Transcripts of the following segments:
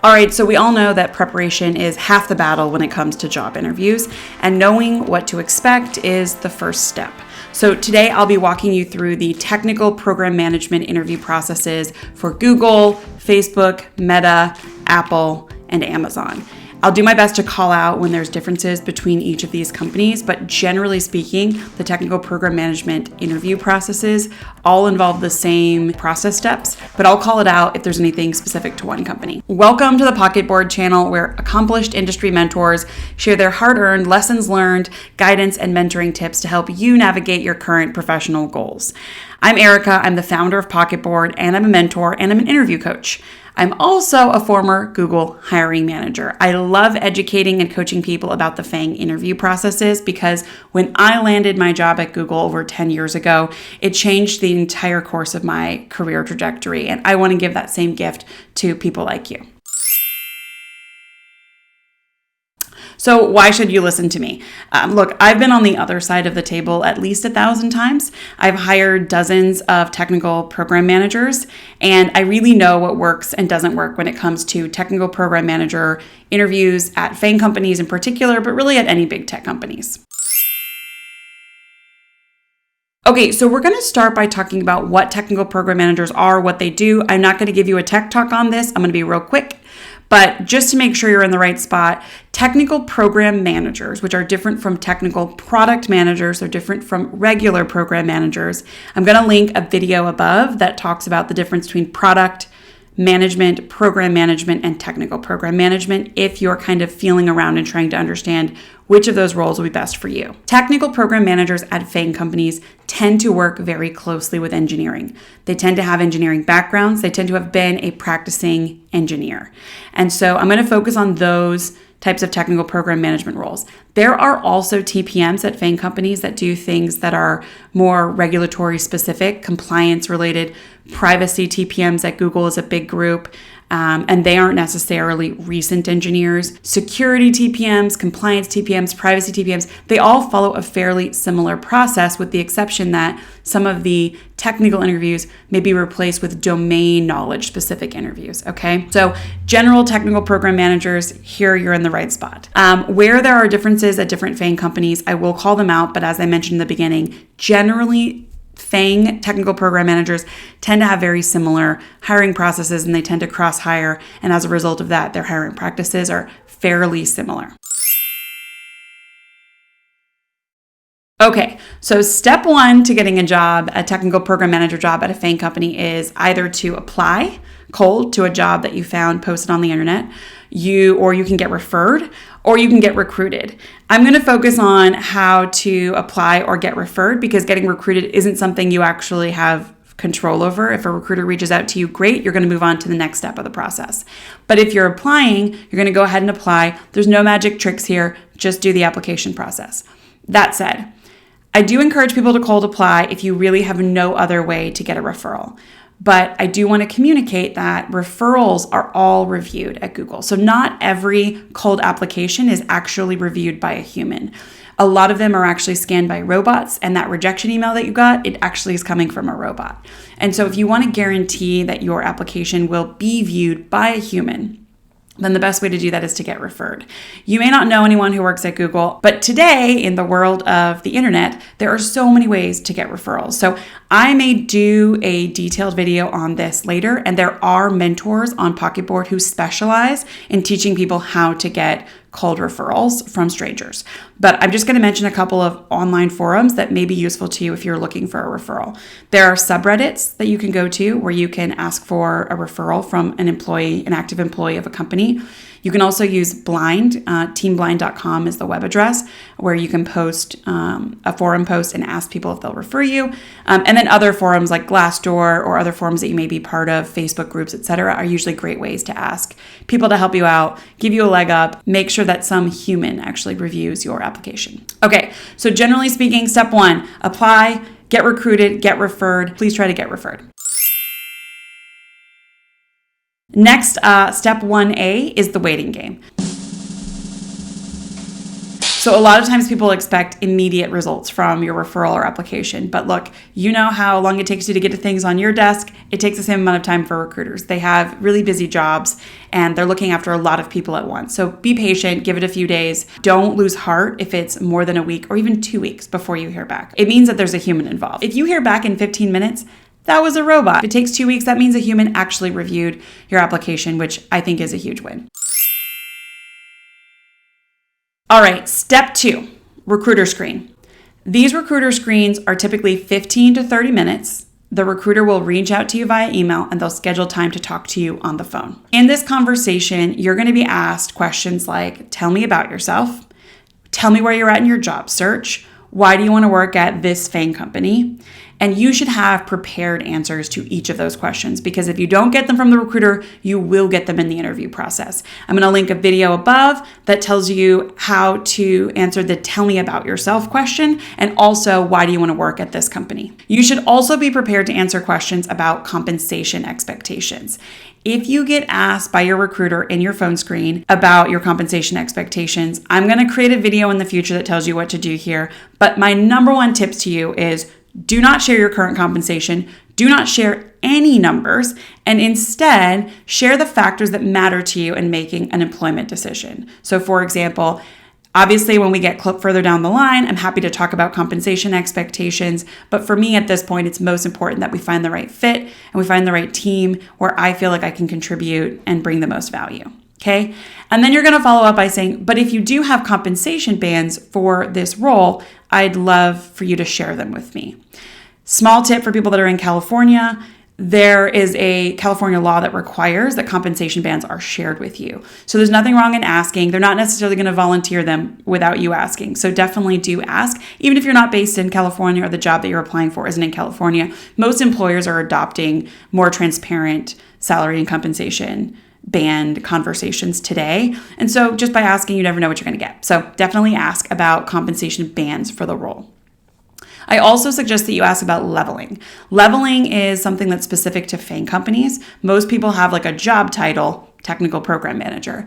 All right, so we all know that preparation is half the battle when it comes to job interviews, and knowing what to expect is the first step. So today I'll be walking you through the technical program management interview processes for Google, Facebook, Meta, Apple, and Amazon. I'll do my best to call out when there's differences between each of these companies, but generally speaking, the technical program management interview processes all involve the same process steps, but I'll call it out if there's anything specific to one company. Welcome to the Pocketboard channel, where accomplished industry mentors share their hard-earned lessons learned, guidance, and mentoring tips to help you navigate your current professional goals. I'm Erika, I'm the founder of Pocketboard, and I'm a mentor, and I'm an interview coach. I'm also a former Google hiring manager. I love educating and coaching people about the FAANG interview processes because when I landed my job at Google over 10 years ago, it changed the entire course of my career trajectory. And I want to give that same gift to people like you. So why should you listen to me? Look, I've been on the other side of the table at least 1,000 times. I've hired dozens of technical program managers, and I really know what works and doesn't work when it comes to technical program manager interviews at FAANG companies in particular, but really at any big tech companies. Okay, so we're going to start by talking about what technical program managers are, what they do. I'm not going to give you a tech talk on this. I'm going to be real quick. But just to make sure you're in the right spot, technical program managers, which are different from technical product managers, they're different from regular program managers. I'm going to link a video above that talks about the difference between product management, program management, and technical program management if you're kind of feeling around and trying to understand which of those roles will be best for you. Technical program managers at FAANG companies tend to work very closely with engineering. They tend to have engineering backgrounds. They tend to have been a practicing engineer. And so I'm going to focus on those types of technical program management roles. There are also TPMs at FAANG companies that do things that are more regulatory specific, compliance related. Privacy TPMs at Google is a big group. And they aren't necessarily recent engineers. Security TPMs, compliance TPMs, privacy TPMs, they all follow a fairly similar process with the exception that some of the technical interviews may be replaced with domain knowledge specific interviews, okay? So general technical program managers, here you're in the right spot. Where there are differences at different FAANG companies, I will call them out, but as I mentioned in the beginning, generally FAANG technical program managers tend to have very similar hiring processes and they tend to cross hire. And as a result of that, their hiring practices are fairly similar. Okay, so step one to getting a job, a technical program manager job at a FAANG company is either to apply cold to a job that you found posted on the internet, or you can get referred, or you can get recruited. I'm going to focus on how to apply or get referred because getting recruited isn't something you actually have control over. If a recruiter reaches out to you, great, you're going to move on to the next step of the process. But if you're applying, you're going to go ahead and apply. There's no magic tricks here. Just do the application process. That said, I do encourage people to cold apply if you really have no other way to get a referral. But I do want to communicate that referrals are all reviewed at Google. So not every cold application is actually reviewed by a human. A lot of them are actually scanned by robots, and that rejection email that you got, it actually is coming from a robot. And so if you want to guarantee that your application will be viewed by a human, then the best way to do that is to get referred. You may not know anyone who works at Google, but today in the world of the internet, there are so many ways to get referrals. So I may do a detailed video on this later, and there are mentors on Pocketboard who specialize in teaching people how to get cold referrals from strangers. But I'm just going to mention a couple of online forums that may be useful to you if you're looking for a referral. There are subreddits that you can go to where you can ask for a referral from an employee, an active employee of a company. You can also use Blind. Teamblind.com is the web address where you can post a forum post and ask people if they'll refer you. And then other forums like Glassdoor or other forums that you may be part of, Facebook groups, etc., are usually great ways to ask people to help you out, give you a leg up, make sure that some human actually reviews your application. Okay, so generally speaking, step one, apply, get recruited, get referred. Please try to get referred. Next, step 1A is the waiting game. So a lot of times people expect immediate results from your referral or application. But look, you know how long it takes you to get to things on your desk. It takes the same amount of time for recruiters. They have really busy jobs and they're looking after a lot of people at once. So be patient, give it a few days. Don't lose heart if it's more than a week or even 2 weeks before you hear back. It means that there's a human involved. If you hear back in 15 minutes, that was a robot. If it takes 2 weeks, that means a human actually reviewed your application, which I think is a huge win. All right, step 2, recruiter screen. These recruiter screens are typically 15 to 30 minutes. The recruiter will reach out to you via email and they'll schedule time to talk to you on the phone. In this conversation, you're going to be asked questions like, tell me about yourself, tell me where you're at in your job search, why do you want to work at this FAANG company? And you should have prepared answers to each of those questions, because if you don't get them from the recruiter, you will get them in the interview process. I'm going to link a video above that tells you how to answer the tell me about yourself question, and also why do you want to work at this company. You should also be prepared to answer questions about compensation expectations. If you get asked by your recruiter in your phone screen about your compensation expectations, I'm going to create a video in the future that tells you what to do here. But my number one tips to you is do not share your current compensation. Do not share any numbers, and instead share the factors that matter to you in making an employment decision. So for example, obviously when we get further down the line, I'm happy to talk about compensation expectations. But for me at this point, it's most important that we find the right fit and we find the right team where I feel like I can contribute and bring the most value. Okay. And then you're going to follow up by saying, but if you do have compensation bands for this role, I'd love for you to share them with me. Small tip for people that are in California, there is a California law that requires that compensation bands are shared with you. So there's nothing wrong in asking. They're not necessarily going to volunteer them without you asking. So definitely do ask. Even if you're not based in California or the job that you're applying for isn't in California, most employers are adopting more transparent salary and compensation band conversations today. And so just by asking, you never know what you're going to get. So definitely ask about compensation bands for the role. I also suggest that you ask about leveling. Leveling is something that's specific to FAANG companies. Most people have like a job title, technical program manager,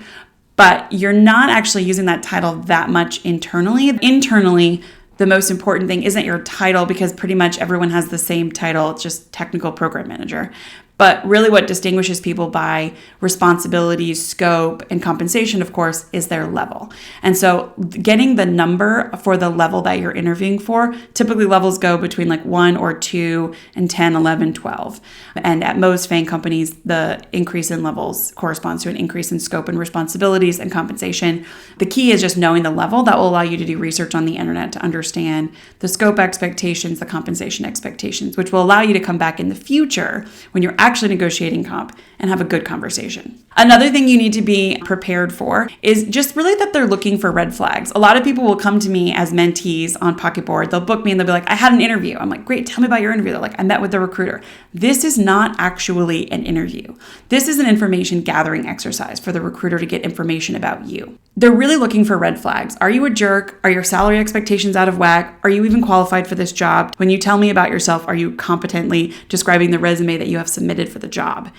but you're not actually using that title that much internally. Internally, the most important thing isn't your title, because pretty much everyone has the same title, it's just technical program manager. But really what distinguishes people by responsibilities, scope, and compensation, of course, is their level. And so getting the number for the level that you're interviewing for, typically levels go between like 1 or 2 and 10, 11, 12. And at most FAANG companies, the increase in levels corresponds to an increase in scope and responsibilities and compensation. The key is just knowing the level. That will allow you to do research on the internet to understand the scope expectations, the compensation expectations, which will allow you to come back in the future when you're actually negotiating comp and have a good conversation. Another thing you need to be prepared for is just really that they're looking for red flags. A lot of people will come to me as mentees on Pocketboard. They'll book me and they'll be like, I had an interview. I'm like, great, tell me about your interview. They're like, I met with the recruiter. This is not actually an interview. This is an information gathering exercise for the recruiter to get information about you. They're really looking for red flags. Are you a jerk? Are your salary expectations out of whack? Are you even qualified for this job? When you tell me about yourself, are you competently describing the resume that you have submitted for the job?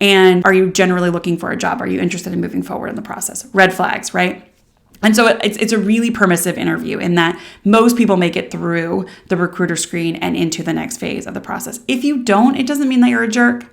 And are you generally looking for a job? Are you interested in moving forward in the process? Red flags, right? And so it's a really permissive interview in that most people make it through the recruiter screen and into the next phase of the process. If you don't, it doesn't mean that you're a jerk.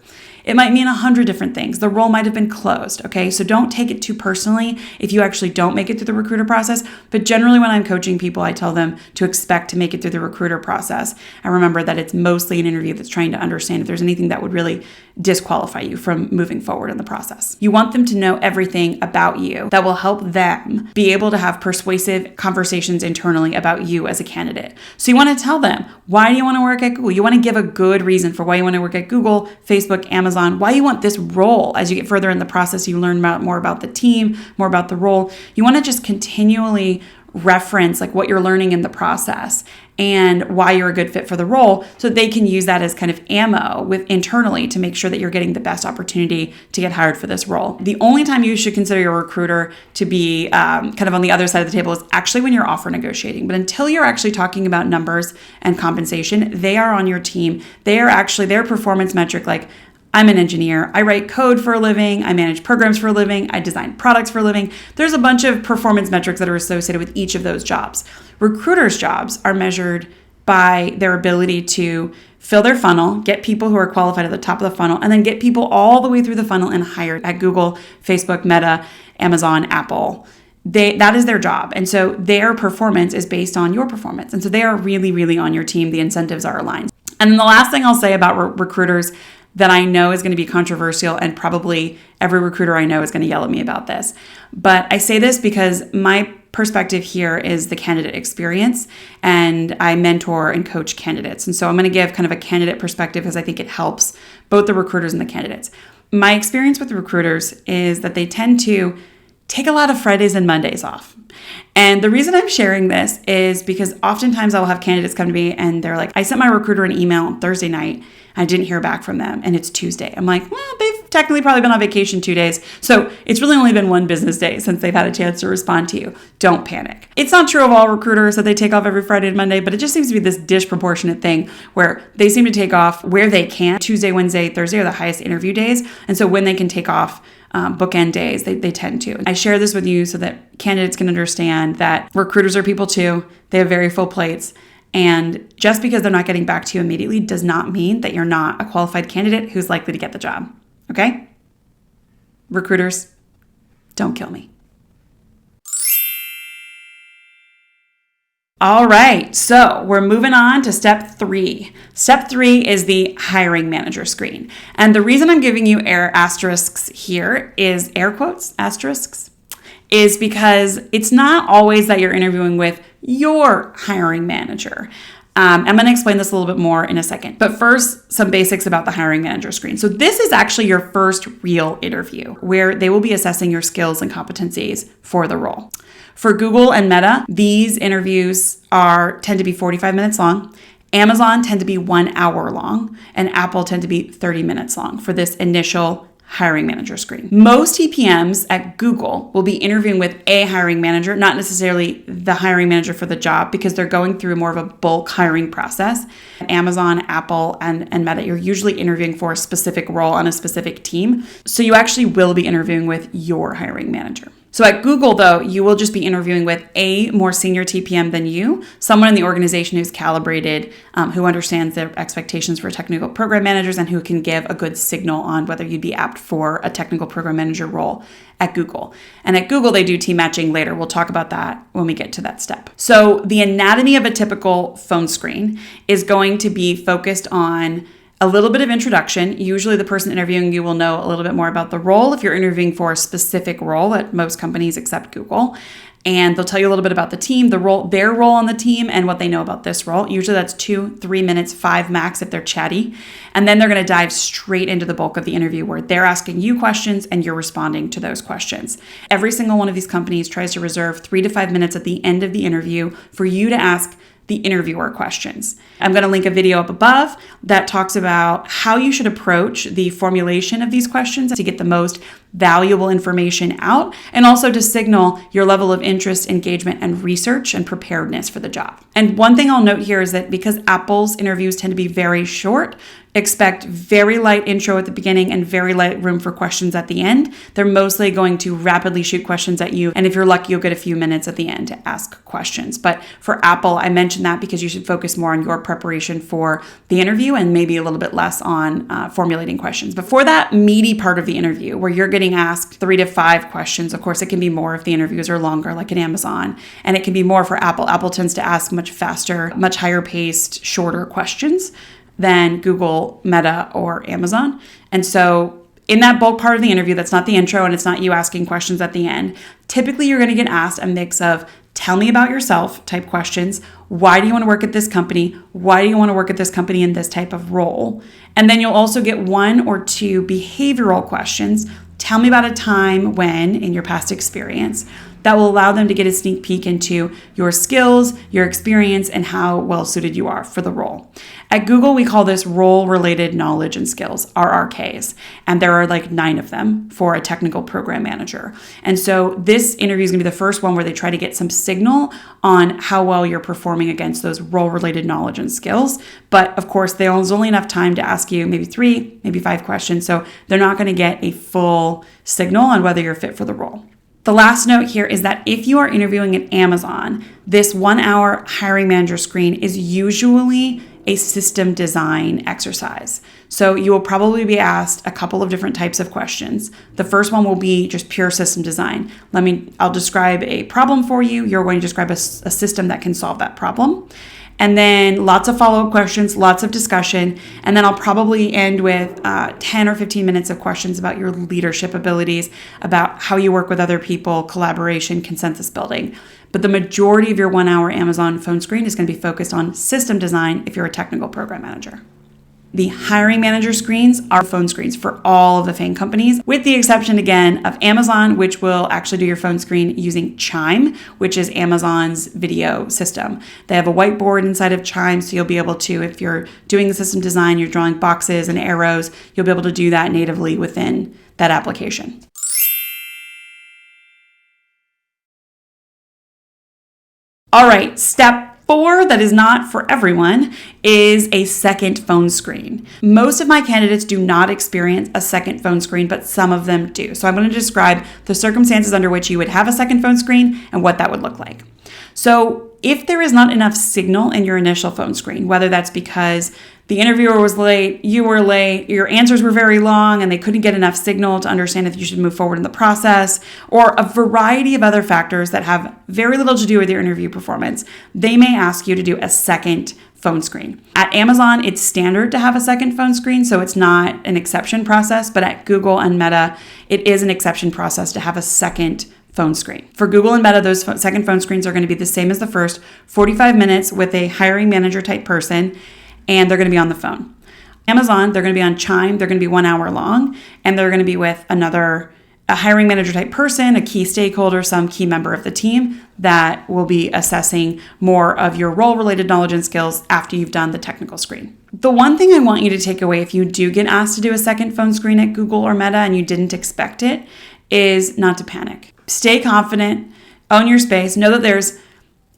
It might mean 100 different things. The role might have been closed, okay? So don't take it too personally if you actually don't make it through the recruiter process. But generally when I'm coaching people, I tell them to expect to make it through the recruiter process. And remember that it's mostly an interview that's trying to understand if there's anything that would really disqualify you from moving forward in the process. You want them to know everything about you that will help them be able to have persuasive conversations internally about you as a candidate. So you want to tell them, why do you want to work at Google? You want to give a good reason for why you want to work at Google, Facebook, Amazon, why you want this role. As you get further in the process, you learn more about the team, more about the role. You want to just continually reference like what you're learning in the process and why you're a good fit for the role, so that they can use that as kind of ammo with internally to make sure that you're getting the best opportunity to get hired for this role. The only time you should consider your recruiter to be kind of on the other side of the table is actually when you're offer negotiating. But until you're actually talking about numbers and compensation, they are on your team. They are actually their performance metric. Like, I'm an engineer. I write code for a living. I manage programs for a living. I design products for a living. There's a bunch of performance metrics that are associated with each of those jobs. Recruiters' jobs are measured by their ability to fill their funnel, get people who are qualified at the top of the funnel, and then get people all the way through the funnel and hired at Google, Facebook, Meta, Amazon, Apple. That is their job. And so their performance is based on your performance. And so they are really, really on your team. The incentives are aligned. And then the last thing I'll say about recruiters that I know is going to be controversial, and probably every recruiter I know is going to yell at me about this. But I say this because my perspective here is the candidate experience, and I mentor and coach candidates. And so I'm going to give kind of a candidate perspective because I think it helps both the recruiters and the candidates. My experience with recruiters is that they tend to take a lot of Fridays and Mondays off. And the reason I'm sharing this is because oftentimes I will have candidates come to me and they're like, I sent my recruiter an email on Thursday night. I didn't hear back from them and it's Tuesday. I'm like, well, they've technically probably been on vacation 2 days. So it's really only been 1 business day since they've had a chance to respond to you. Don't panic. It's not true of all recruiters that they take off every Friday and Monday, but it just seems to be this disproportionate thing where they seem to take off where they can. Tuesday, Wednesday, Thursday are the highest interview days. And so when they can take off bookend days, they tend to. I share this with you so that candidates can understand that recruiters are people too. They have very full plates. And just because they're not getting back to you immediately does not mean that you're not a qualified candidate who's likely to get the job. Okay? Recruiters, don't kill me. All right, so we're moving on to step 3. Step 3 is the hiring manager screen. And the reason I'm giving you asterisks here is air quotes, asterisks, is because it's not always that you're interviewing with your hiring manager. I'm going to explain this a little bit more in a second. But first, some basics about the hiring manager screen. So this is actually your first real interview where they will be assessing your skills and competencies for the role. For Google and Meta, these interviews tend to be 45 minutes long. Amazon tend to be 1 hour long, and Apple tend to be 30 minutes long for this initial hiring manager screen. Most TPMs at Google will be interviewing with a hiring manager, not necessarily the hiring manager for the job, because they're going through more of a bulk hiring process. Amazon, Apple, and Meta, you're usually interviewing for a specific role on a specific team. So you actually will be interviewing with your hiring manager. So at Google, though, you will just be interviewing with a more senior TPM than you, someone in the organization who's calibrated, who understands their expectations for technical program managers, and who can give a good signal on whether you'd be apt for a technical program manager role at Google. And at Google, they do team matching later. We'll talk about that when we get to that step. So the anatomy of a typical phone screen is going to be focused on a little bit of introduction. Usually the person interviewing you will know a little bit more about the role if you're interviewing for a specific role at most companies except Google. And they'll tell you a little bit about the team, their role on the team, and what they know about this role. Usually that's 2-3 minutes, 5 max if they're chatty. And then they're going to dive straight into the bulk of the interview where they're asking you questions and you're responding to those questions. Every single one of these companies tries to reserve 3 to 5 minutes at the end of the interview for you to ask the interviewer questions. I'm going to link a video up above that talks about how you should approach the formulation of these questions to get the most valuable information out, and also to signal your level of interest, engagement, and research and preparedness for the job. And one thing I'll note here is that because Apple's interviews tend to be very short, expect very light intro at the beginning and very light room for questions at the end. They're mostly going to rapidly shoot questions at you. And if you're lucky, you'll get a few minutes at the end to ask questions. But for Apple, I mentioned that because you should focus more on your preparation for the interview and maybe a little bit less on formulating questions. But for that meaty part of the interview where you're getting asked 3 to 5 questions, of course, it can be more if the interviews are longer, like in Amazon. And it can be more for Apple. Apple tends to ask much faster, much higher paced, shorter questions than Google, Meta, or Amazon. And so in that bulk part of the interview, that's not the intro and it's not you asking questions at the end, typically you're going to get asked a mix of tell me about yourself type questions. Why do you want to work at this company? Why do you want to work at this company in this type of role? And then you'll also get 1 or 2 behavioral questions. Tell me about a time when, in your past experience, that will allow them to get a sneak peek into your skills, your experience, and how well suited you are for the role. At Google, we call this role-related knowledge and skills, RRKs, and there are like 9 of them for a technical program manager. And so this interview is going to be the first one where they try to get some signal on how well you're performing against those role-related knowledge and skills. But of course, there's only enough time to ask you maybe 3, maybe 5 questions. So they're not going to get a full signal on whether you're fit for the role. The last note here is that if you are interviewing at Amazon, this 1-hour hiring manager screen is usually a system design exercise. So you will probably be asked a couple of different types of questions. The first one will be just pure system design. I'll describe a problem for you. You're going to describe a system that can solve that problem. And then lots of follow-up questions, lots of discussion. And then I'll probably end with 10 or 15 minutes of questions about your leadership abilities, about how you work with other people, collaboration, consensus building. But the majority of your 1-hour Amazon phone screen is going to be focused on system design if you're a technical program manager. The hiring manager screens are phone screens for all of the FAANG companies, with the exception, again, of Amazon, which will actually do your phone screen using Chime, which is Amazon's video system. They have a whiteboard inside of Chime, so you'll be able to, if you're doing the system design, you're drawing boxes and arrows, you'll be able to do that natively within that application. All right, step 4, that is not for everyone, is a second phone screen. Most of my candidates do not experience a second phone screen, but some of them do. So I'm going to describe the circumstances under which you would have a second phone screen and what that would look like. So if there is not enough signal in your initial phone screen, whether that's because the interviewer was late, you were late, your answers were very long, and they couldn't get enough signal to understand if you should move forward in the process, or a variety of other factors that have very little to do with your interview performance, they may ask you to do a second phone screen. At Amazon, it's standard to have a second phone screen, so it's not an exception process, but at Google and Meta, it is an exception process to have a second phone screen. For Google and Meta, those second phone screens are going to be the same as the first, 45 minutes with a hiring manager type person, and they're going to be on the phone. Amazon, they're going to be on Chime, they're going to be 1 hour long, and they're going to be with a hiring manager type person, a key stakeholder, some key member of the team that will be assessing more of your role-related knowledge and skills after you've done the technical screen. The one thing I want you to take away if you do get asked to do a second phone screen at Google or Meta and you didn't expect it is not to panic. Stay confident, own your space, know that there's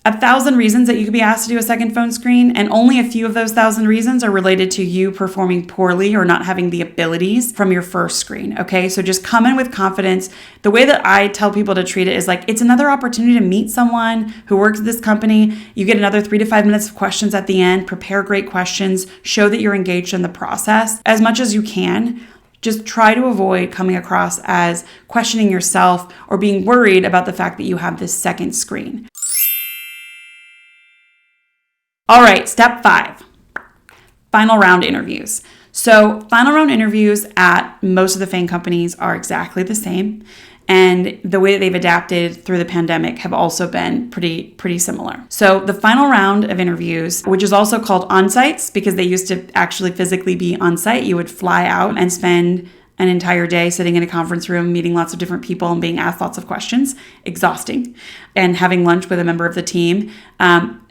1,000 reasons that you could be asked to do a second phone screen, and only a few of those 1,000 reasons are related to you performing poorly or not having the abilities from your first screen, okay? So just come in with confidence. The way that I tell people to treat it is like it's another opportunity to meet someone who works at this company. You get another 3 to 5 minutes of questions at the end. Prepare great questions. Show that you're engaged in the process as much as you can. Just try to avoid coming across as questioning yourself or being worried about the fact that you have this second screen. All right, step 5, final round interviews. So final round interviews at most of the FAANG companies are exactly the same. And the way that they've adapted through the pandemic have also been pretty similar. So the final round of interviews, which is also called onsites because they used to actually physically be on site, you would fly out and spend an entire day sitting in a conference room, meeting lots of different people and being asked lots of questions, exhausting, and having lunch with a member of the team.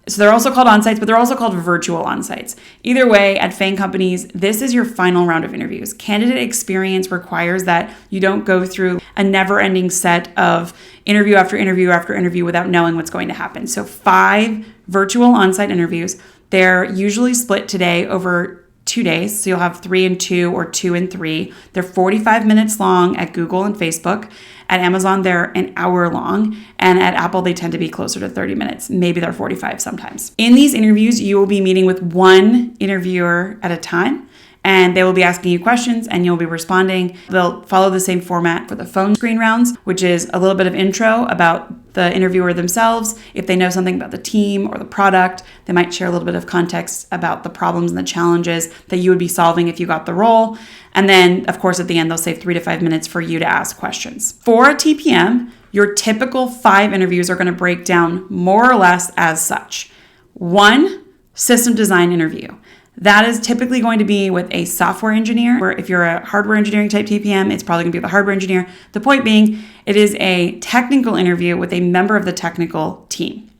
So they're also called onsites, but they're also called virtual onsites. Either way, at FAANG companies, this is your final round of interviews. Candidate experience requires that you don't go through a never-ending set of interview after interview after interview without knowing what's going to happen. So 5 virtual onsite interviews. They're usually split today over 2 days. So you'll have 3 and 2 or 2 and 3. They're 45 minutes long at Google and Facebook. At Amazon, they're an hour long. And at Apple, they tend to be closer to 30 minutes. Maybe they're 45 sometimes. In these interviews, you will be meeting with one interviewer at a time. And they will be asking you questions and you'll be responding. They'll follow the same format for the phone screen rounds, which is a little bit of intro about the interviewer themselves. If they know something about the team or the product, they might share a little bit of context about the problems and the challenges that you would be solving if you got the role. And then, of course, at the end, they'll save 3 to 5 minutes for you to ask questions. For a TPM, your typical 5 interviews are going to break down more or less as such. 1, system design interview. That is typically going to be with a software engineer, or if you're a hardware engineering type TPM, it's probably going to be with a hardware engineer. The point being, it is a technical interview with a member of the technical team.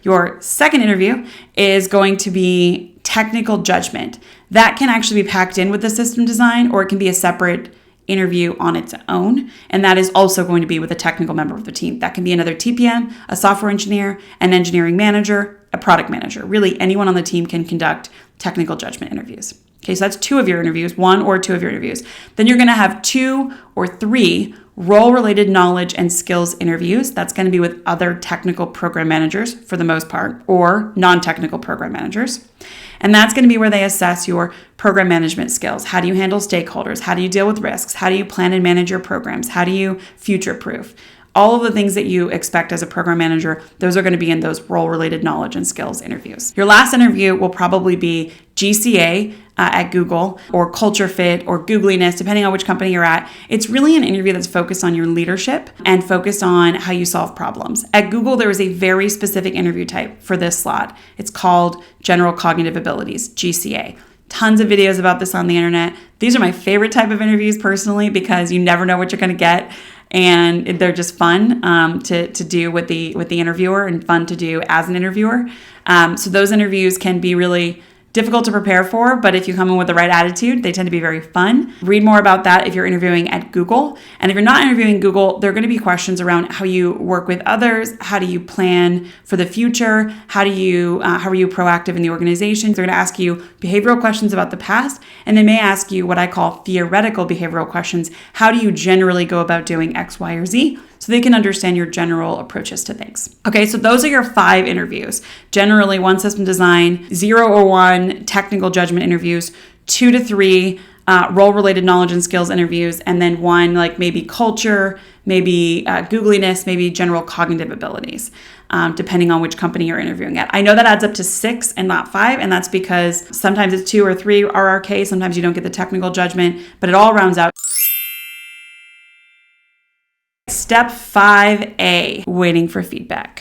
Your second interview is going to be technical judgment. That can actually be packed in with the system design, or it can be a separate interview on its own. And that is also going to be with a technical member of the team. That can be another TPM, a software engineer, an engineering manager, a product manager. Really, anyone on the team can conduct technical judgment interviews. Okay, so that's 2 of your interviews, 1 or 2 of your interviews. Then you're going to have 2 or 3 role-related knowledge and skills interviews. That's going to be with other technical program managers for the most part, or non-technical program managers. And that's going to be where they assess your program management skills. How do you handle stakeholders? How do you deal with risks? How do you plan and manage your programs? How do you future-proof? All of the things that you expect as a program manager, those are going to be in those role-related knowledge and skills interviews. Your last interview will probably be GCA at Google, or culture fit, or Googliness, depending on which company you're at. It's really an interview that's focused on your leadership and focused on how you solve problems. At Google, there is a very specific interview type for this slot. It's called General Cognitive Abilities, GCA. Tons of videos about this on the internet. These are my favorite type of interviews personally, because you never know what you're going to get. And they're just fun to do with the interviewer, and fun to do as an interviewer. So those interviews can be really difficult to prepare for, but if you come in with the right attitude, they tend to be very fun. Read more about that if you're interviewing at Google. And if you're not interviewing Google, there are going to be questions around how you work with others, how do you plan for the future, how are you proactive in the organization. They're going to ask you behavioral questions about the past, and they may ask you what I call theoretical behavioral questions. How do you generally go about doing X, Y, or Z? So they can understand your general approaches to things. Okay, so those are your 5 interviews. Generally, 1 system design, 0 or 1 technical judgment interviews, 2 to 3 role-related knowledge and skills interviews, and then 1 like maybe culture, maybe Googliness, maybe general cognitive abilities, depending on which company you're interviewing at. I know that adds up to 6 and not 5, and that's because sometimes it's 2 or 3 RRK, sometimes you don't get the technical judgment, but it all rounds out. Step 5A, waiting for feedback.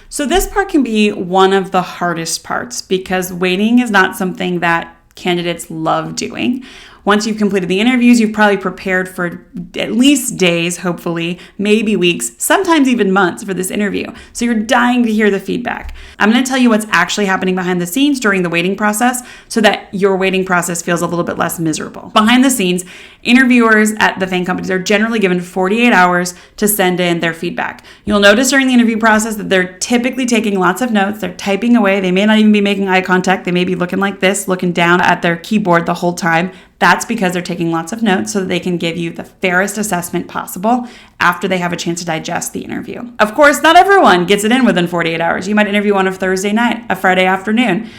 So this part can be one of the hardest parts, because waiting is not something that candidates love doing. Once you've completed the interviews, you've probably prepared for at least days, hopefully, maybe weeks, sometimes even months for this interview. So you're dying to hear the feedback. I'm going to tell you what's actually happening behind the scenes during the waiting process so that your waiting process feels a little bit less miserable. Behind the scenes, interviewers at the FAANG companies are generally given 48 hours to send in their feedback. You'll notice during the interview process that they're typically taking lots of notes. They're typing away. They may not even be making eye contact. They may be looking like this, looking down at their keyboard the whole time. That's because they're taking lots of notes so that they can give you the fairest assessment possible after they have a chance to digest the interview. Of course, not everyone gets it in within 48 hours. You might interview on a Thursday night, a Friday afternoon.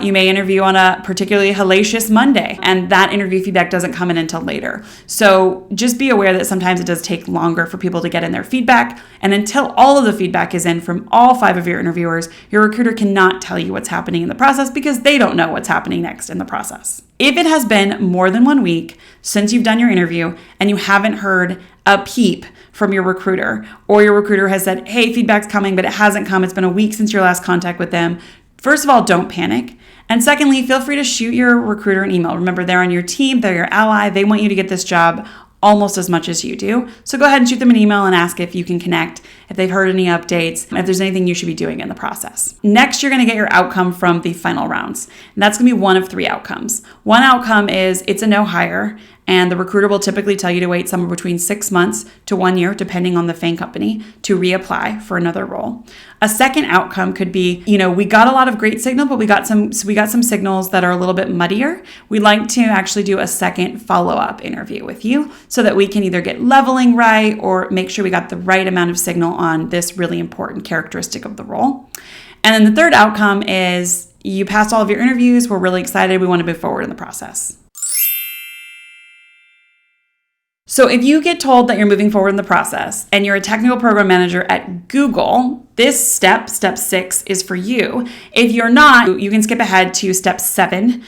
You may interview on a particularly hellacious Monday, and that interview feedback doesn't come in until later. So just be aware that sometimes it does take longer for people to get in their feedback. And until all of the feedback is in from all 5 of your interviewers, your recruiter cannot tell you what's happening in the process because they don't know what's happening next in the process. If it has been more than 1 week since you've done your interview and you haven't heard a peep from your recruiter, or your recruiter has said, hey, feedback's coming, but it hasn't come, it's been a week since your last contact with them, first of all, don't panic. And secondly, feel free to shoot your recruiter an email. Remember, they're on your team, they're your ally, they want you to get this job almost as much as you do. So go ahead and shoot them an email and ask if you can connect, if they've heard any updates, if there's anything you should be doing in the process. Next, you're gonna get your outcome from the final rounds. And that's gonna be one of 3 outcomes. One outcome is it's a no hire, and the recruiter will typically tell you to wait somewhere between 6 months to 1 year, depending on the FAANG company, to reapply for another role. A second outcome could be, we got a lot of great signal, but we got some signals that are a little bit muddier. We'd like to actually do a second follow-up interview with you so that we can either get leveling right or make sure we got the right amount of signal on this really important characteristic of the role. And then the third outcome is you passed all of your interviews. We're really excited. We want to move forward in the process. So if you get told that you're moving forward in the process and you're a technical program manager at Google, this step 6, is for you. If you're not, you can skip ahead to step 7,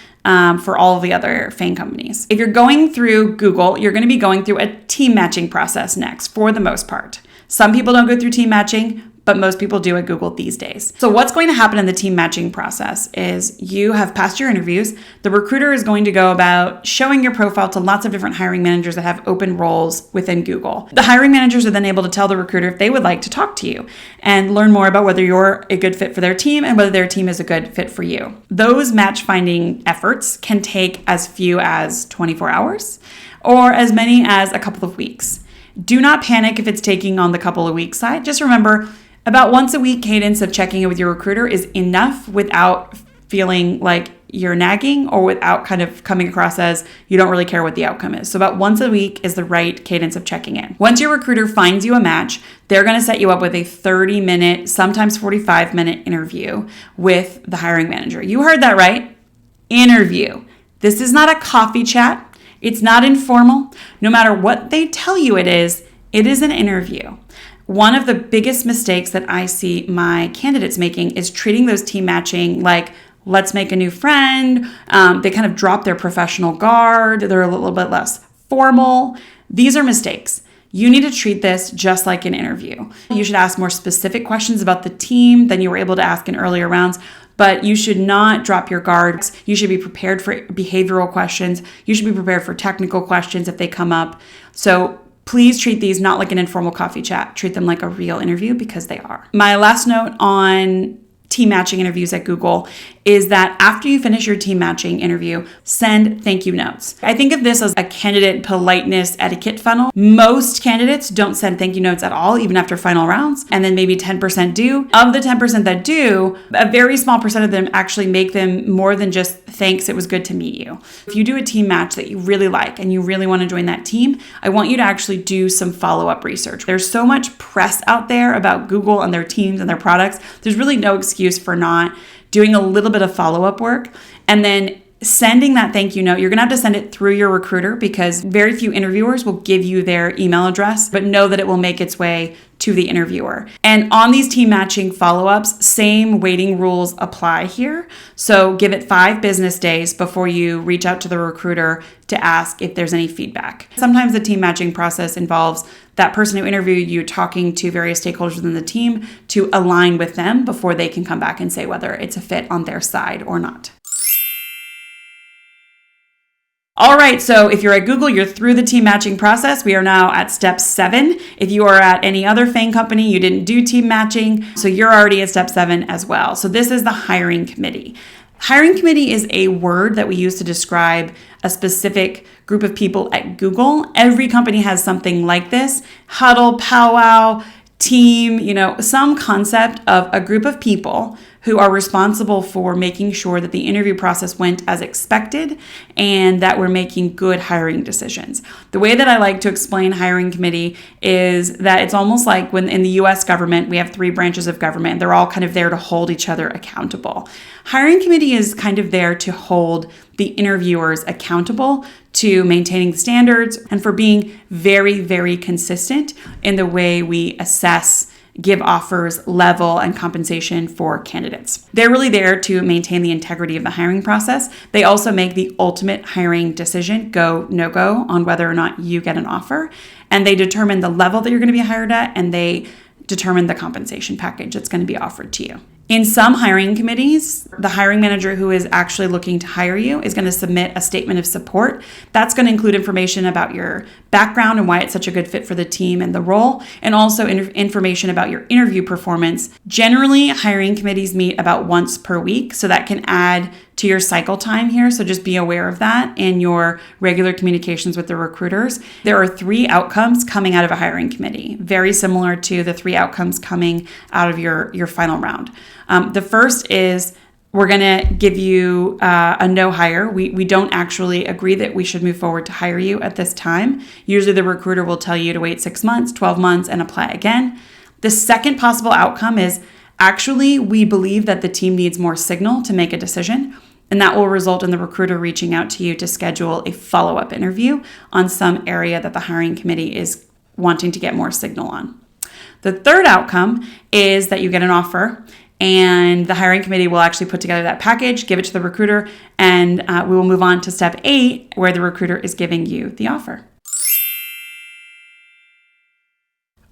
for all of the other FAANG companies. If you're going through Google, you're going to be going through a team matching process next for the most part. Some people don't go through team matching, but most people do at Google these days. So what's going to happen in the team matching process is you have passed your interviews. The recruiter is going to go about showing your profile to lots of different hiring managers that have open roles within Google. The hiring managers are then able to tell the recruiter if they would like to talk to you and learn more about whether you're a good fit for their team and whether their team is a good fit for you. Those match finding efforts can take as few as 24 hours or as many as a couple of weeks. Do not panic if it's taking on the couple of weeks side. Just remember, about once a week cadence of checking in with your recruiter is enough without feeling like you're nagging or without kind of coming across as you don't really care what the outcome is. So about once a week is the right cadence of checking in. Once your recruiter finds you a match, they're going to set you up with a 30-minute, sometimes 45-minute interview with the hiring manager. You heard that right. Interview. This is not a coffee chat. It's not informal. No matter what they tell you it is an interview. One of the biggest mistakes that I see my candidates making is treating those team matching like, let's make a new friend. They kind of drop their professional guard. They're a little bit less formal. These are mistakes. You need to treat this just like an interview. You should ask more specific questions about the team than you were able to ask in earlier rounds, but you should not drop your guard. You should be prepared for behavioral questions. You should be prepared for technical questions if they come up. So please treat these not like an informal coffee chat. Treat them like a real interview because they are. My last note on team matching interviews at Google is that after you finish your team matching interview, send thank you notes. I think of this as a candidate politeness etiquette funnel. Most candidates don't send thank you notes at all, even after final rounds, and then maybe 10% do. Of the 10% that do, a very small percent of them actually make them more than just thanks, it was good to meet you. If you do a team match that you really like and you really want to join that team, I want you to actually do some follow-up research. There's so much press out there about Google and their teams and their products. There's really no excuse for not doing a little bit of follow-up work and then sending that thank you note. You're going to have to send it through your recruiter because very few interviewers will give you their email address, but know that it will make its way to the interviewer. And on these team matching follow-ups, same waiting rules apply here. So give it 5 business days before you reach out to the recruiter to ask if there's any feedback. Sometimes the team matching process involves that person who interviewed you talking to various stakeholders within the team to align with them before they can come back and say whether it's a fit on their side or not. All right, so if you're at Google, you're through the team matching process. We are now at step 7. If you are at any other FAANG company, you didn't do team matching, so you're already at step 7 as well. So this is the hiring committee. Hiring committee is a word that we use to describe a specific group of people at Google. Every company has something like this: huddle, powwow, team, some concept of a group of people who are responsible for making sure that the interview process went as expected and that we're making good hiring decisions. The way that I like to explain hiring committee is that it's almost like when in the US government, we have 3 branches of government. They're all kind of there to hold each other accountable. Hiring committee is kind of there to hold the interviewers accountable to maintaining standards and for being very, very consistent in the way we assess, give offers, level, and compensation for candidates. They're really there to maintain the integrity of the hiring process. They also make the ultimate hiring decision, go, no go, on whether or not you get an offer. And they determine the level that you're going to be hired at, and they determine the compensation package that's going to be offered to you. In some hiring committees, the hiring manager who is actually looking to hire you is going to submit a statement of support. That's going to include information about your background and why it's such a good fit for the team and the role, and also information about your interview performance. Generally, hiring committees meet about once per week, so that can add to your cycle time here. So just be aware of that in your regular communications with the recruiters. There are 3 outcomes coming out of a hiring committee, very similar to the 3 outcomes coming out of your final round. The first is we're going to give you a no hire. We don't actually agree that we should move forward to hire you at this time. Usually the recruiter will tell you to wait 6 months, 12 months, and apply again. The second possible outcome is actually we believe that the team needs more signal to make a decision, and that will result in the recruiter reaching out to you to schedule a follow-up interview on some area that the hiring committee is wanting to get more signal on. The third outcome is that you get an offer and the hiring committee will actually put together that package, give it to the recruiter, and we will move on to step 8, where the recruiter is giving you the offer.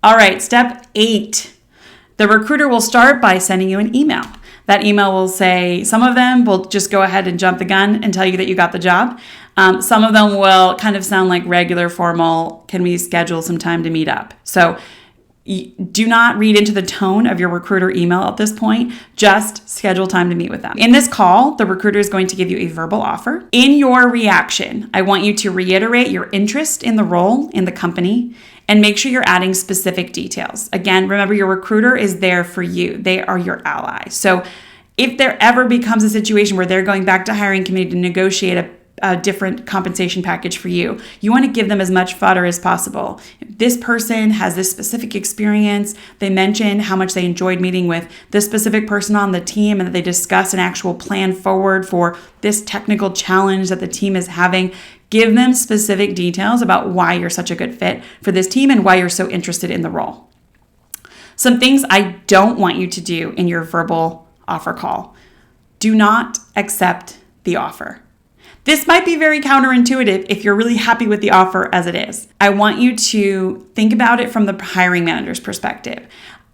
All right, step 8. The recruiter will start by sending you an email. That email will say, some of them will just go ahead and jump the gun and tell you that you got the job. Some of them will kind of sound like regular, formal, can we schedule some time to meet up? So do not read into the tone of your recruiter email at this point. Just schedule time to meet with them. In this call, the recruiter is going to give you a verbal offer. In your reaction, I want you to reiterate your interest in the role in the company and make sure you're adding specific details. Again, remember, your recruiter is there for you. They are your ally. So if there ever becomes a situation where they're going back to hiring committee to negotiate a different compensation package for you, you want to give them as much fodder as possible. This person has this specific experience. They mentioned how much they enjoyed meeting with this specific person on the team, and that they discuss an actual plan forward for this technical challenge that the team is having. Give them specific details about why you're such a good fit for this team and why you're so interested in the role. Some things I don't want you to do in your verbal offer call. Do not accept the offer. This might be very counterintuitive if you're really happy with the offer as it is. I want you to think about it from the hiring manager's perspective.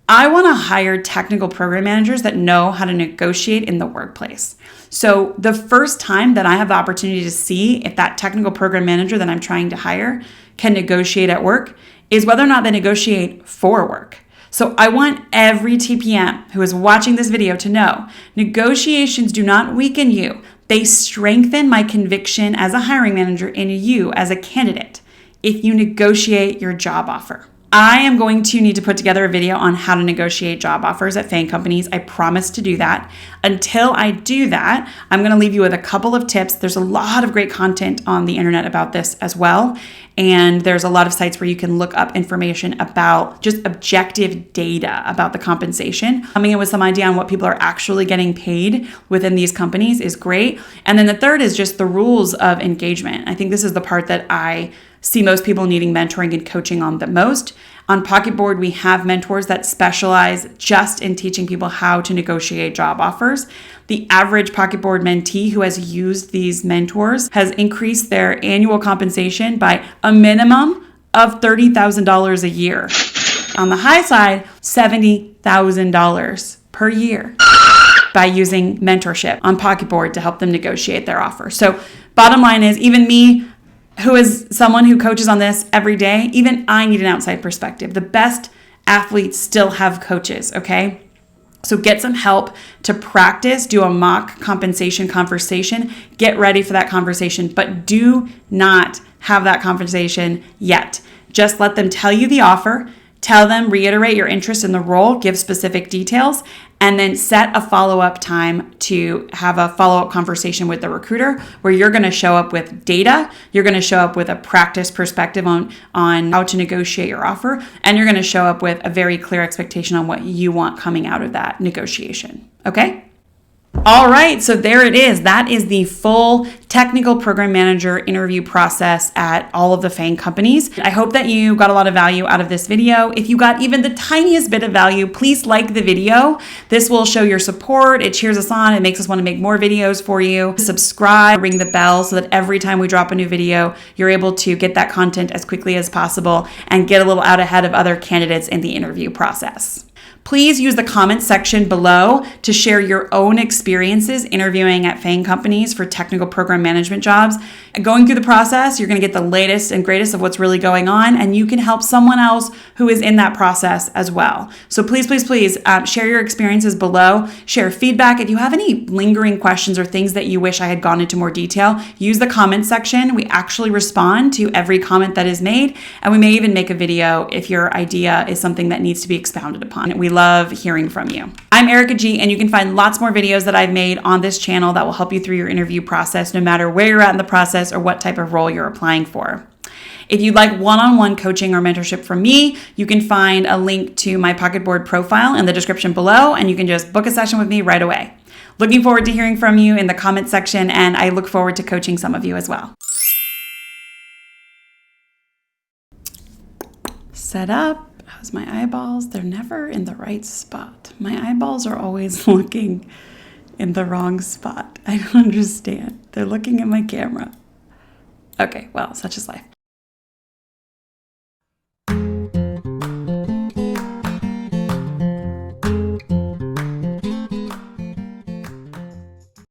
I want to hire technical program managers that know how to negotiate in the workplace. So the first time that I have the opportunity to see if that technical program manager that I'm trying to hire can negotiate at work is whether or not they negotiate for work. So I want every TPM who is watching this video to know negotiations do not weaken you. They strengthen my conviction as a hiring manager in you as a candidate if you negotiate your job offer. I am going to need to put together a video on how to negotiate job offers at FAANG companies. I promise to do that. Until I do that, I'm going to leave you with a couple of tips. There's a lot of great content on the internet about this as well. And there's a lot of sites where you can look up information about just objective data about the compensation. Coming in with some idea on what people are actually getting paid within these companies is great. And then the third is just the rules of engagement. I think this is the part that I see most people needing mentoring and coaching on the most. On Pocketboard, we have mentors that specialize just in teaching people how to negotiate job offers. The average Pocketboard mentee who has used these mentors has increased their annual compensation by a minimum of $30,000 a year. On the high side, $70,000 per year by using mentorship on Pocketboard to help them negotiate their offer. So bottom line is, even me, who is someone who coaches on this every day, even I need an outside perspective. The best athletes still have coaches, okay? So get some help to practice, do a mock compensation conversation, get ready for that conversation, but do not have that conversation yet. Just let them tell you the offer, tell them, reiterate your interest in the role, give specific details, and then set a follow-up time to have a follow-up conversation with the recruiter where you're going to show up with data, you're going to show up with a practice perspective on how to negotiate your offer, and you're going to show up with a very clear expectation on what you want coming out of that negotiation. Okay? All right, so there it is. That is the full technical program manager interview process at all of the FAANG companies. I hope that you got a lot of value out of this video. If you got even the tiniest bit of value, please like the video. This will show your support. It cheers us on. It makes us want to make more videos for you. Subscribe, ring the bell so that every time we drop a new video, you're able to get that content as quickly as possible and get a little out ahead of other candidates in the interview process. Please use the comment section below to share your own experiences interviewing at FAANG companies for technical program management jobs. Going through the process, you're going to get the latest and greatest of what's really going on, and you can help someone else who is in that process as well. So please share your experiences below. Share feedback. If you have any lingering questions or things that you wish I had gone into more detail, use the comment section. We actually respond to every comment that is made, and we may even make a video if your idea is something that needs to be expounded upon. We love hearing from you. I'm Erika G, and you can find lots more videos that I've made on this channel that will help you through your interview process, no matter where you're at in the process or what type of role you're applying for. If you'd like one-on-one coaching or mentorship from me, you can find a link to my Pocketboard profile in the description below, and you can just book a session with me right away. Looking forward to hearing from you in the comment section, and I look forward to coaching some of you as well. Set up. because my eyeballs, they're never in the right spot. My eyeballs are always looking in the wrong spot. I don't understand. They're looking at my camera. Okay, well, such is life.